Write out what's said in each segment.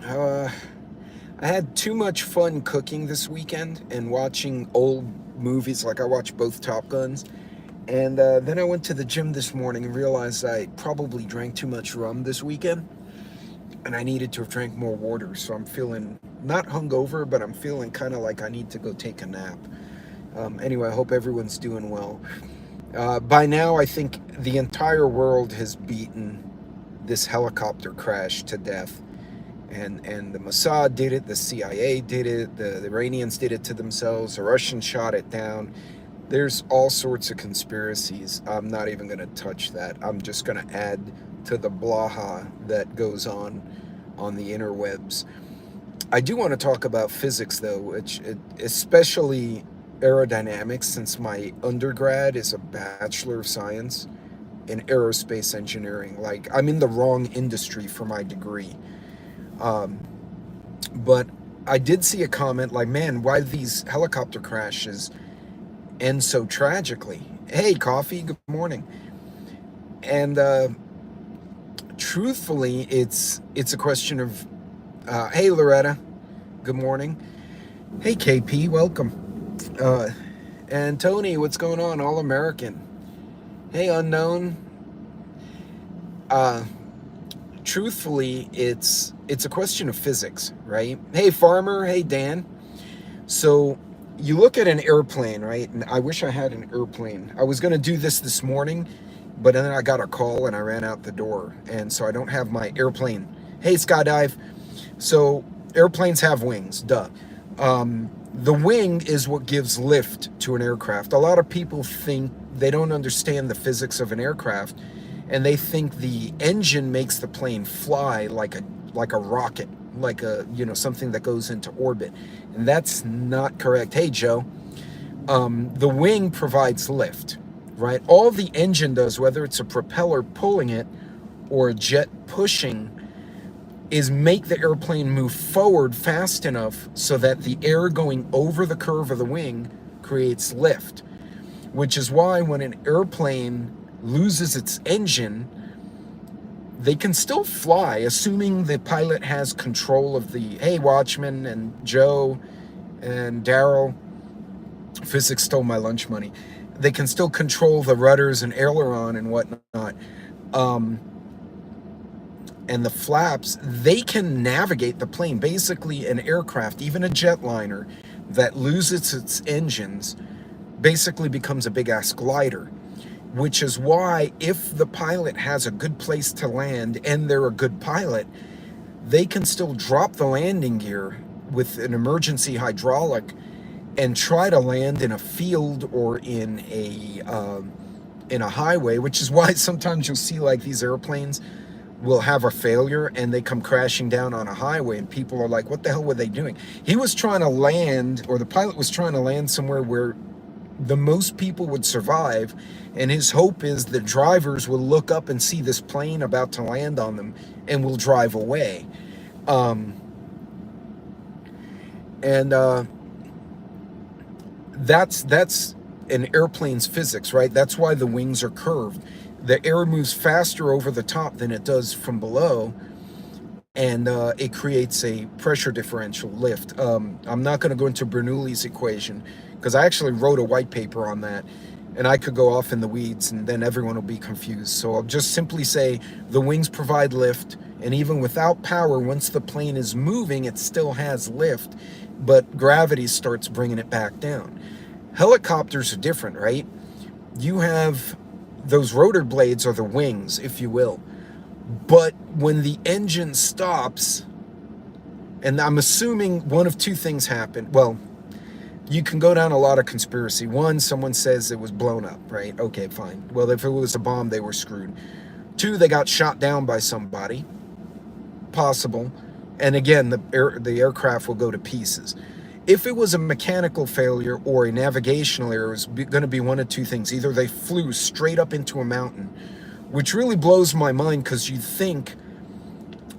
Uh, I had too much fun cooking this weekend and watching old movies. Like I watched both Top Guns, and then I went to the gym this morning and realized I probably drank too much rum this weekend, and I needed to have drank more water. So I'm feeling not hungover, but I'm feeling kind of like I need to go take a nap. Anyway, I hope everyone's doing well. By now, I think the entire world has beaten this helicopter crash to death. And the Mossad did it, the CIA did it, the Iranians did it to themselves, the Russians shot it down. There's all sorts of conspiracies. I'm not even going to touch that. I'm just going to add to the blaha that goes on the interwebs. I do want to talk about physics, though, especially aerodynamics, since my undergrad is a Bachelor of Science in aerospace engineering. Like, I'm in the wrong industry for my degree. Um, but I did see a comment like, man, why these helicopter crashes end so tragically? Hey, Coffee, good morning. And truthfully, it's a question of, hey, Loretta, good morning. Hey, KP, welcome. Uh, and Tony, what's going on? All American. Hey, unknown. Uh, truthfully, it's a question of physics, right? Hey, Farmer. Hey, Dan. So you look at an airplane, right? And I wish I had an airplane. I was going to do this morning, but then I got a call and I ran out the door. And so I don't have my airplane. Hey, Skydive. So airplanes have wings, duh. The wing is what gives lift to an aircraft. A lot of people think they don't understand the physics of an aircraft, and they think the engine makes the plane fly like a rocket, like a something that goes into orbit, and that's not correct. Hey, Joe, the wing provides lift, right? All the engine does, whether it's a propeller pulling it or a jet pushing, is make the airplane move forward fast enough so that the air going over the curve of the wing creates lift, which is why when an airplane loses its engine, they can still fly, assuming the pilot has control of the, hey, Watchman and Joe and Daryl, physics stole my lunch money. They can still control the rudders and aileron and whatnot. Um, and the flaps, they can navigate the plane. Basically, an aircraft, even a jetliner that loses its engines, basically becomes a big ass glider, which is why if the pilot has a good place to land and they're a good pilot, they can still drop the landing gear with an emergency hydraulic and try to land in a field or in a highway, which is why sometimes you'll see like these airplanes will have a failure and they come crashing down on a highway and people are like, what the hell were they doing? He was trying to land, or the pilot was trying to land somewhere where the most people would survive, and his hope is the drivers will look up and see this plane about to land on them and will drive away. Um, and that's an airplane's physics, right? That's why the wings are curved. The air moves faster over the top than it does from below, and it creates a pressure differential lift. I'm not going to go into Bernoulli's equation because I actually wrote a white paper on that, and I could go off in the weeds and then everyone will be confused. So I'll just simply say the wings provide lift, and even without power, once the plane is moving, it still has lift, but gravity starts bringing it back down. Helicopters are different, right? You have those rotor blades are the wings, if you will. But when the engine stops, and I'm assuming one of two things happened. Well, you can go down a lot of conspiracy. One, someone says it was blown up, right? Okay, fine. Well, if it was a bomb, they were screwed. Two, they got shot down by somebody. Possible. And again, the aircraft will go to pieces. If it was a mechanical failure or a navigational error, it was going to be one of two things. Either they flew straight up into a mountain, which really blows my mind because you think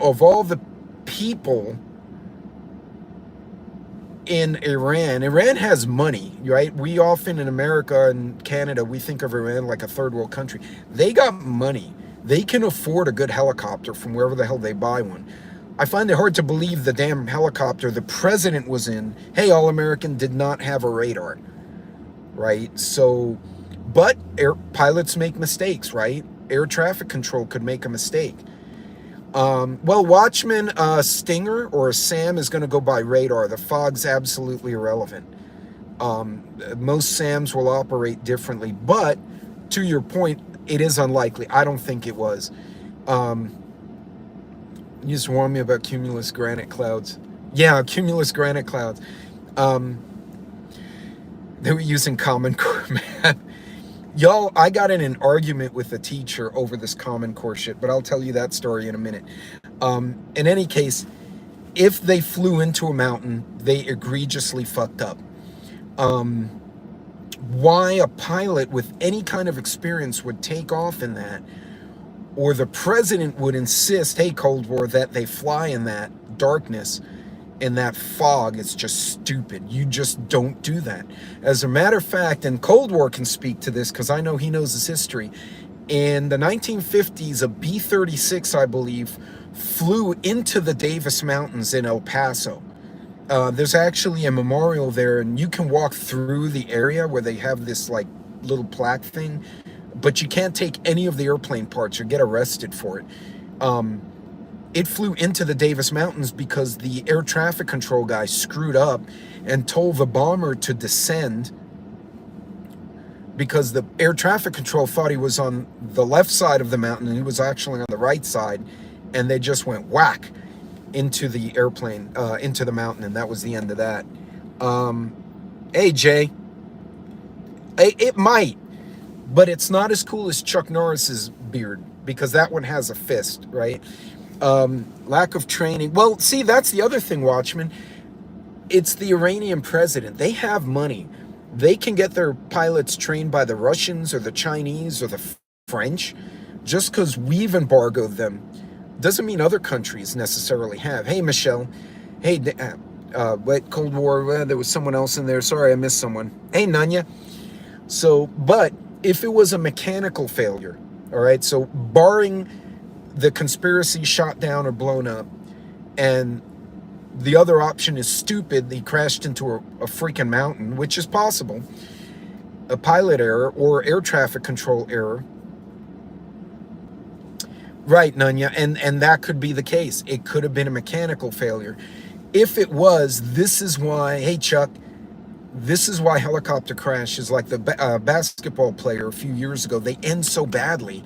of all the people in Iran. Iran has money, right? We often in America and Canada, we think of Iran like a third world country. They got money. They can afford a good helicopter from wherever the hell they buy one. I find it hard to believe the damn helicopter the president was in, hey, All-American, did not have a radar, right? So, but pilots make mistakes, right? Air traffic control could make a mistake. Well, Watchman, Stinger or Sam is going to go by radar. The fog's absolutely irrelevant. Most SAMs will operate differently, but to your point, it is unlikely. I don't think it was. You just warned me about cumulus granite clouds. Yeah, cumulus granite clouds. They were using Common Core math. Y'all, I got in an argument with a teacher over this Common Core shit, but I'll tell you that story in a minute. In any case, if they flew into a mountain, they egregiously fucked up. Why a pilot with any kind of experience would take off in that, or the president would insist, hey, Cold War, that they fly in that darkness, in that fog, it's just stupid. You just don't do that. As a matter of fact, and Cold War can speak to this because I know he knows his history. In the 1950s, a B-36, I believe, flew into the Davis Mountains in El Paso. There's actually a memorial there, and you can walk through the area where they have this like little plaque thing, but you can't take any of the airplane parts or get arrested for it. It flew into the Davis Mountains because the air traffic control guy screwed up and told the bomber to descend because the air traffic control thought he was on the left side of the mountain and he was actually on the right side, and they just went whack into the airplane, into the mountain, and that was the end of that. Hey, Jay. It might, but it's not as cool as Chuck Norris's beard because that one has a fist, right? Lack of training. Well, see, that's the other thing, Watchman. It's the Iranian president. They have money. They can get their pilots trained by the Russians or the Chinese or the French. Just because we've embargoed them doesn't mean other countries necessarily have. Hey, Michelle. Hey, wait, Cold War. There was someone else in there. Sorry, I missed someone. Hey, Nanya. So, but if it was a mechanical failure, all right, so barring the conspiracy shot down or blown up, and the other option is stupid, he crashed into a freaking mountain, which is possible, a pilot error or air traffic control error. Right, Nanya, and that could be the case. It could have been a mechanical failure. If it was, this is why, hey, Chuck, this is why helicopter crashes like the basketball player a few years ago, they end so badly,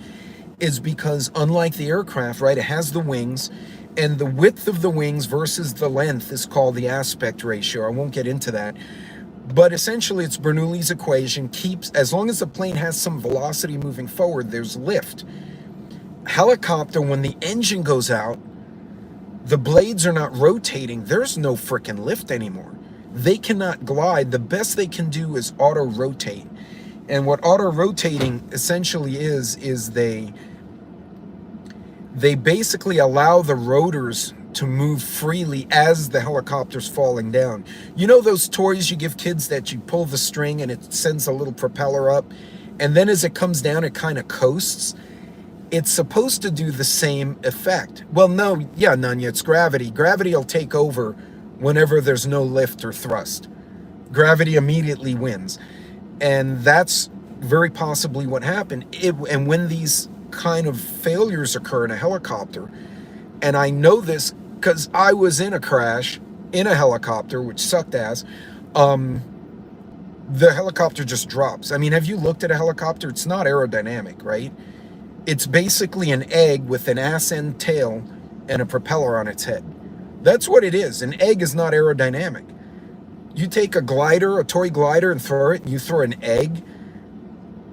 is because unlike the aircraft, right, it has the wings, and the width of the wings versus the length is called the aspect ratio. I won't get into that. But essentially, it's Bernoulli's equation. Keeps, as long as the plane has some velocity moving forward, there's lift. Helicopter, when the engine goes out, the blades are not rotating. There's no freaking lift anymore. They cannot glide. The best they can do is auto-rotate. And what auto-rotating essentially is they basically allow the rotors to move freely as the helicopter's falling down. You know those toys you give kids that you pull the string and it sends a little propeller up, and then as it comes down, it kind of coasts? It's supposed to do the same effect. Well, no, yeah, Nanya, it's gravity. Gravity will take over whenever there's no lift or thrust. Gravity immediately wins. And that's very possibly what happened. And when these kind of failures occur in a helicopter, and I know this because I was in a crash in a helicopter, which sucked ass, the helicopter just drops. I mean, have you looked at a helicopter? It's not aerodynamic, right? It's basically an egg with an ass-end tail and a propeller on its head. That's what it is. An egg is not aerodynamic. You take a glider, a toy glider, and throw it, and you throw an egg,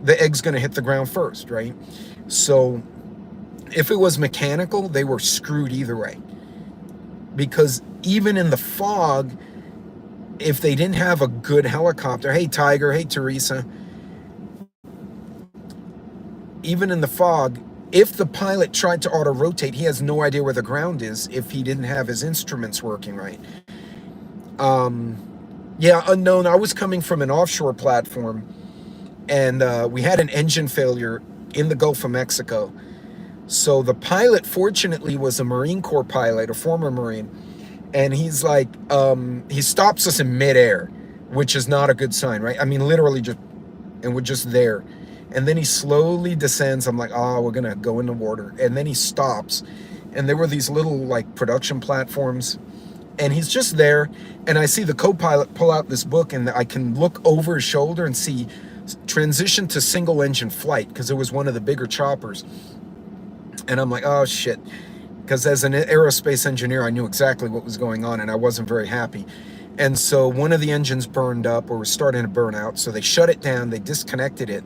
the egg's going to hit the ground first, right? So if it was mechanical, they were screwed either way. Because even in the fog, if they didn't have a good helicopter, hey, Tiger, hey, Teresa, even in the fog, if the pilot tried to auto-rotate, he has no idea where the ground is if he didn't have his instruments working right. Yeah, unknown. I was coming from an offshore platform, and we had an engine failure in the Gulf of Mexico. So the pilot, fortunately, was a Marine Corps pilot, a former Marine, and he's like, he stops us in midair, which is not a good sign, right? I mean, literally just, and we're just there. And then he slowly descends. I'm like, oh, we're gonna go in the water. And then he stops, and there were these little like production platforms, and he's just there. And I see the co-pilot pull out this book, and I can look over his shoulder and see transition to single engine flight, because it was one of the bigger choppers. And I'm like, oh shit. Because as an aerospace engineer, I knew exactly what was going on, and I wasn't very happy. And so one of the engines burned up, or was starting to burn out. So they shut it down, they disconnected it.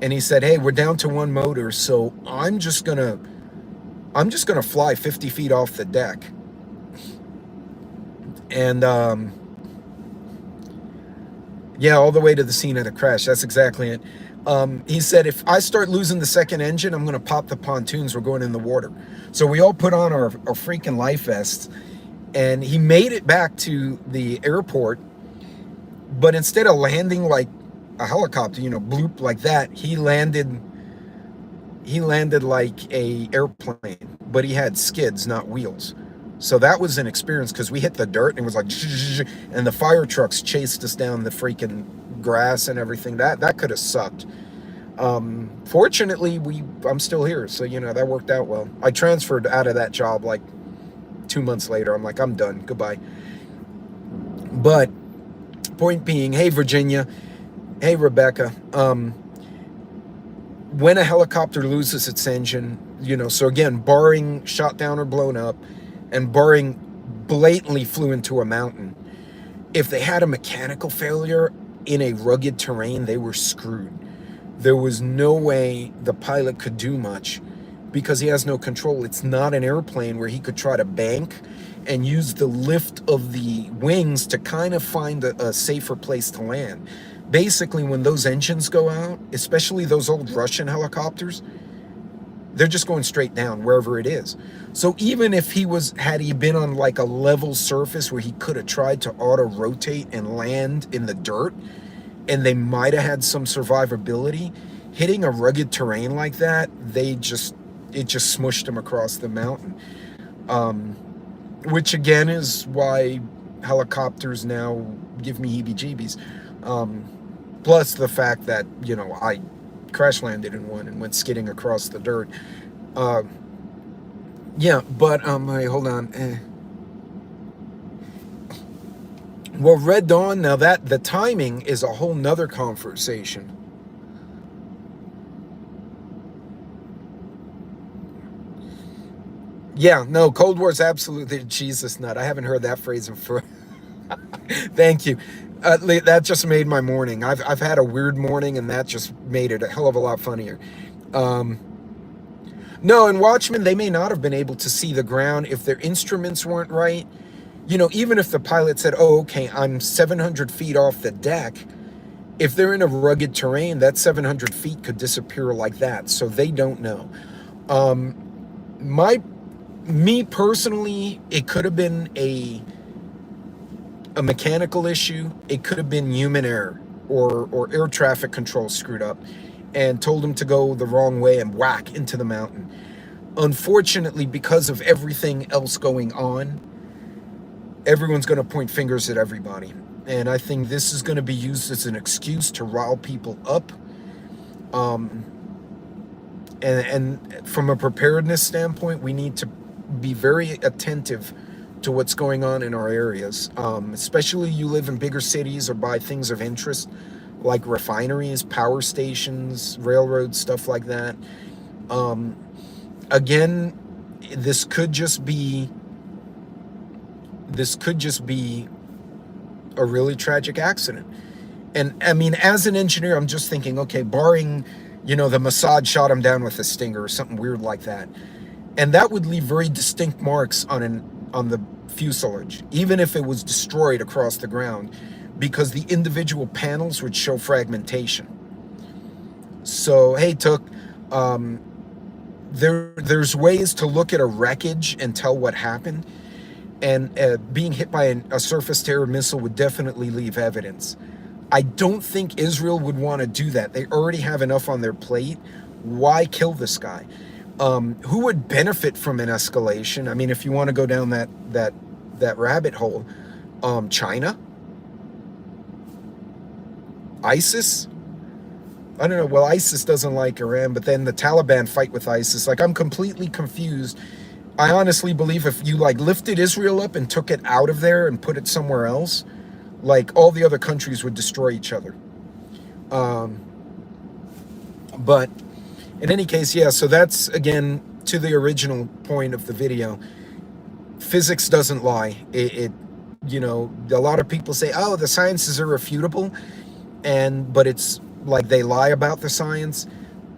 And he said, hey, we're down to one motor, so I'm just gonna fly 50 feet off the deck. And yeah, all the way to the scene of the crash. That's exactly it. He said, if I start losing the second engine, I'm going to pop the pontoons. We're going in the water. So we all put on our freaking life vests, and he made it back to the airport. But instead of landing like a helicopter, bloop like that, he landed like a airplane, but he had skids, not wheels. So that was an experience, because we hit the dirt and it was like, and the fire trucks chased us down the freaking grass and everything. That could have sucked. Fortunately, I'm still here, so that worked out well. I transferred out of that job like 2 months later. I'm like, I'm done, goodbye. But point being, hey Virginia, hey Rebecca, when a helicopter loses its engine, so again, barring shot down or blown up, and barring blatantly flew into a mountain, if they had a mechanical failure in a rugged terrain, they were screwed. There was no way the pilot could do much, because he has no control. It's not an airplane where he could try to bank and use the lift of the wings to kind of find a safer place to land. Basically, when those engines go out, especially those old Russian helicopters, they're just going straight down wherever it is. So even if had he been on like a level surface where he could have tried to auto rotate and land in the dirt, and they might have had some survivability, hitting a rugged terrain like that, it just smushed him across the mountain. Which again is why helicopters now give me heebie-jeebies. Plus the fact that, I crash landed in one and went skidding across the dirt. Yeah, but wait, hold on. Well, Red Dawn, now that the timing is a whole nother conversation. Yeah, no, Cold War's absolutely Jesus nut. I haven't heard that phrase in for. Thank you. That just made my morning. I've had a weird morning, and that just made it a hell of a lot funnier. No, in Watchmen, they may not have been able to see the ground if their instruments weren't right. Even if the pilot said, oh, okay, I'm 700 feet off the deck, if they're in a rugged terrain, that 700 feet could disappear like that. So they don't know. Me personally, it could have been a mechanical issue. It could have been human error, or air traffic control screwed up and told him to go the wrong way and whack into the mountain. Unfortunately, because of everything else going on, everyone's going to point fingers at everybody. And I think this is going to be used as an excuse to rile people up. And from a preparedness standpoint, we need to be very attentive to what's going on in our areas, especially you live in bigger cities or by things of interest like refineries, power stations, railroads, stuff like that. Again, this could just be a really tragic accident. And I mean, as an engineer, I'm just thinking, okay, barring, the Mossad shot him down with a stinger or something weird like that, and that would leave very distinct marks on the fuselage, even if it was destroyed across the ground, because the individual panels would show fragmentation. So, hey, Took, there's ways to look at a wreckage and tell what happened, and being hit by a surface-to-air missile would definitely leave evidence. I don't think Israel would want to do that. They already have enough on their plate. Why kill this guy? Who would benefit from an escalation? I mean, if you want to go down that rabbit hole, China, ISIS. I don't know. Well, ISIS doesn't like Iran, but then the Taliban fight with ISIS. Like, I'm completely confused. I honestly believe if you like lifted Israel up and took it out of there and put it somewhere else, like all the other countries would destroy each other. But in any case, yeah, so that's, again, to the original point of the video. Physics doesn't lie. You know, a lot of people say, oh, the science is irrefutable, but it's like they lie about the science.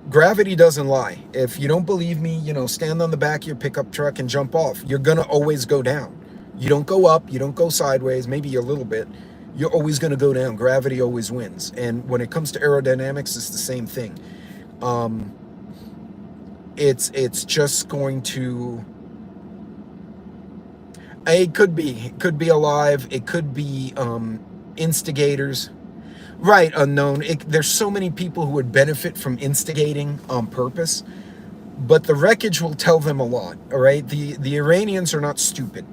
Gravity doesn't lie. If you don't believe me, you know, stand on the back of your pickup truck and jump off. You're gonna always go down. You don't go up, you don't go sideways, maybe a little bit. You're always gonna go down. Gravity always wins. And when it comes to aerodynamics, it's the same thing. It's just going to, it could be alive, it could be instigators. Right, unknown. There's so many people who would benefit from instigating on purpose, but the wreckage will tell them a lot, all right? The Iranians are not stupid.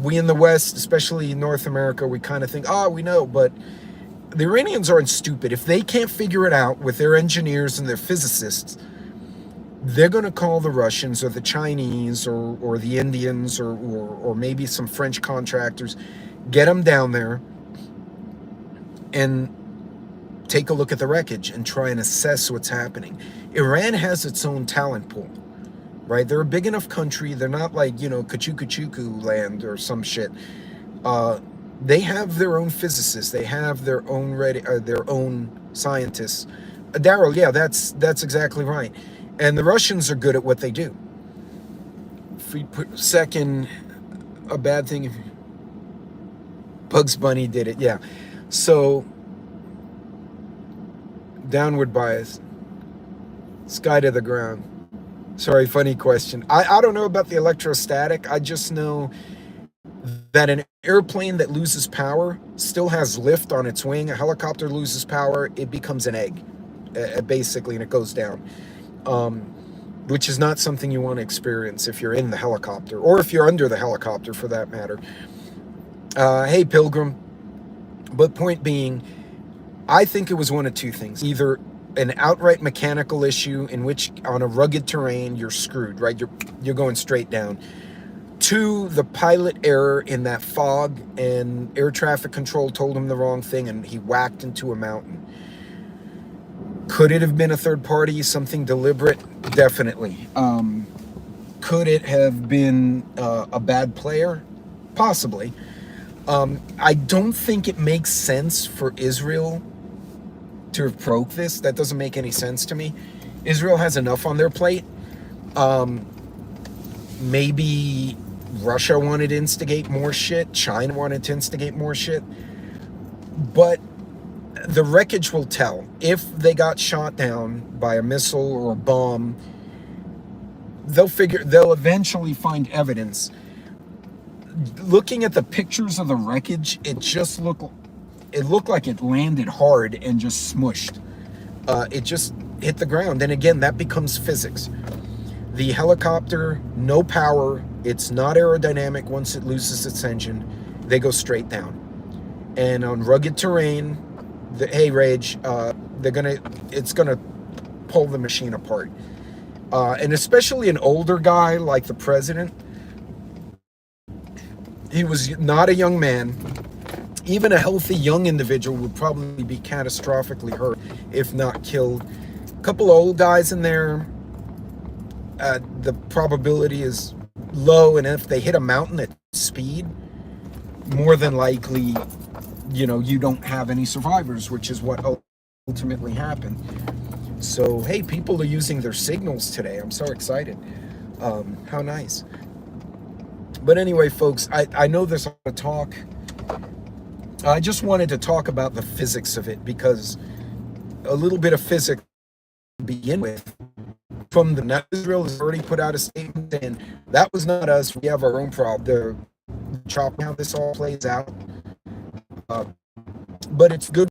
We in the West, especially in North America, we kind of think, oh, we know, but the Iranians aren't stupid. If they can't figure it out with their engineers and their physicists, they're going to call the Russians or the Chinese or the Indians or maybe some French contractors, get them down there, and take a look at the wreckage and try and assess what's happening. Iran has its own talent pool, right? They're a big enough country. They're not like, you know, Kachukachuku land or some shit. They have their own physicists. They have their own scientists. Daryl, yeah, that's exactly right. And the Russians are good at what they do. Second, a bad thing if Bugs Bunny did it, yeah. So, downward bias, sky to the ground. Sorry, funny question. I don't know about the electrostatic. I just know that an airplane that loses power still has lift on its wing. A helicopter loses power, it becomes an egg, basically, and it goes down. Which is not something you want to experience if you're in the helicopter, or if you're under the helicopter for that matter. Hey, Pilgrim. But point being, I think it was one of two things. Either an outright mechanical issue in which on a rugged terrain you're screwed, right? You're going straight down. Two, the pilot error in that fog and air traffic control told him the wrong thing and he whacked into a mountain. Could it have been a third party, something deliberate? Definitely. Could it have been a bad player? Possibly. I don't think it makes sense for Israel to have provoked this. That doesn't make any sense to me. Israel has enough on their plate. Maybe Russia wanted to instigate more shit. China wanted to instigate more shit. But the wreckage will tell. If they got shot down by a missile or a bomb, they'll eventually find evidence. Looking at the pictures of the wreckage, it looked like it landed hard and just smushed. It just hit the ground. And again, that becomes physics. The helicopter, no power, it's not aerodynamic. Once it loses its engine, they go straight down. And on rugged terrain, hey Rage, it's gonna pull the machine apart. And especially an older guy like the president, he was not a young man. Even a healthy young individual would probably be catastrophically hurt, if not killed. A couple of old guys in there, the probability is low, and if they hit a mountain at speed, more than likely, you know, you don't have any survivors, which is what ultimately happened. So, hey, people are using their signals today. I'm so excited. How nice. But anyway, folks, I know there's a lot of talk. I just wanted to talk about the physics of it, because a little bit of physics to begin with. From the Israel has already put out a statement saying that was not us. We have our own problem. The chop how this all plays out. But it's good